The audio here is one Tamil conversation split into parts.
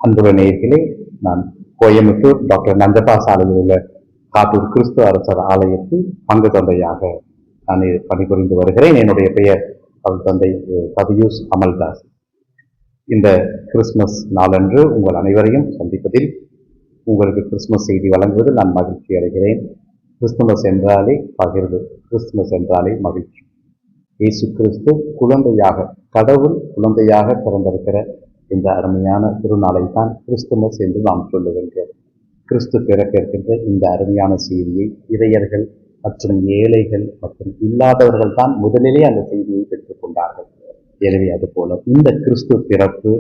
அன்புள்ள நேயர்களே, நான் கோயம்புத்தூர் டாக்டர் நந்தபா சாலையில் உள்ள காட்டூர் கிறிஸ்துவ அரசர் ஆலயத்தில் பங்கு தந்தையாக நான் பணிபுரிந்து வருகிறேன். என்னுடைய பெயர் தந்தை பதியூஸ் அமல்தாஸ். இந்த கிறிஸ்துமஸ் நாளன்று உங்கள் அனைவரையும் சந்திப்பதில், உங்களுக்கு கிறிஸ்துமஸ் செய்தி வழங்குவதில் நான் மகிழ்ச்சி அடைகிறேன். கிறிஸ்துமஸ் என்றாலே பகிர்வு, கிறிஸ்துமஸ் என்றாலே மகிழ்ச்சி. இயேசு கிறிஸ்து குழந்தையாக, கடவுள் குழந்தையாக பிறந்திருக்கிற இந்த அருமையான திருநாளை தான் கிறிஸ்துமஸ் என்று நாம் சொல்லுகின்றோம். கிறிஸ்து பிறக்க இருக்கின்ற இந்த அருமையான செய்தியை இறையர்கள் மற்றும் ஏழைகள் மற்றும் இல்லாதவர்கள் தான் முதலிலே அந்த செய்தியை பெற்றுக் கொண்டார்கள். எனவே அதுபோல இந்த கிறிஸ்து பிறப்பு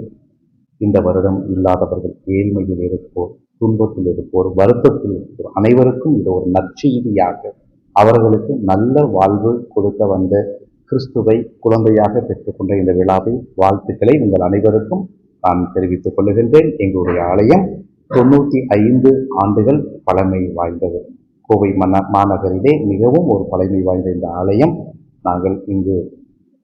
இந்த வருடம் இல்லாதவர்கள், ஏழ்மையில் இருப்போர், துன்பத்தில் இருப்போர், வருத்தத்தில் இருப்போர் அனைவருக்கும் இது ஒரு நற்செய்தியாக, அவர்களுக்கு நல்ல வாழ்வு கொடுக்க வந்த கிறிஸ்துவை குழந்தையாக பெற்றுக்கொண்ட இந்த விழாவில் வாழ்த்துக்களை உங்கள் அனைவருக்கும் நான் தெரிவித்துக் கொள்ளுகின்றேன். எங்களுடைய ஆலயம் 95 ஆண்டுகள் பழமை வாய்ந்தது. கோவை மாநகரிலே மிகவும் ஒரு பழமை வாய்ந்த இந்த ஆலயம். நாங்கள் இங்கு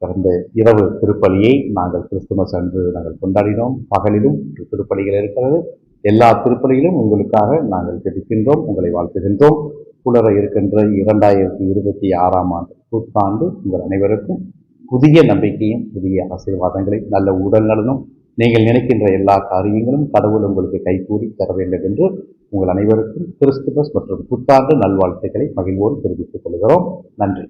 பிறந்த இரவு திருப்பலியை நாங்கள் கிறிஸ்துமஸ் அன்று நாங்கள் கொண்டாடினோம். பகலிலும் திருப்பலிகள் இருக்கிறது. எல்லா திருப்பலியிலும் உங்களுக்காக நாங்கள் ஜெபிக்கின்றோம், உங்களை வாழ்த்துகின்றோம். புலர இருக்கின்ற 2026ஆம் ஆண்டு புத்தாண்டு உங்கள் அனைவருக்கும் புதிய நம்பிக்கையும் புதிய ஆசீர்வாதங்களை, நல்ல உடல் நலனும், நீங்கள் நினைக்கின்ற எல்லா காரியங்களும் கடவுள் உங்களுக்கு கைகூடி தர வேண்டும் என்று உங்கள் அனைவருக்கும் கிறிஸ்துமஸ் மற்றும் புத்தாண்டு நல்வாழ்த்துக்களை மகிழ்வோடு தெரிவித்துக் கொள்கிறோம். நன்றி.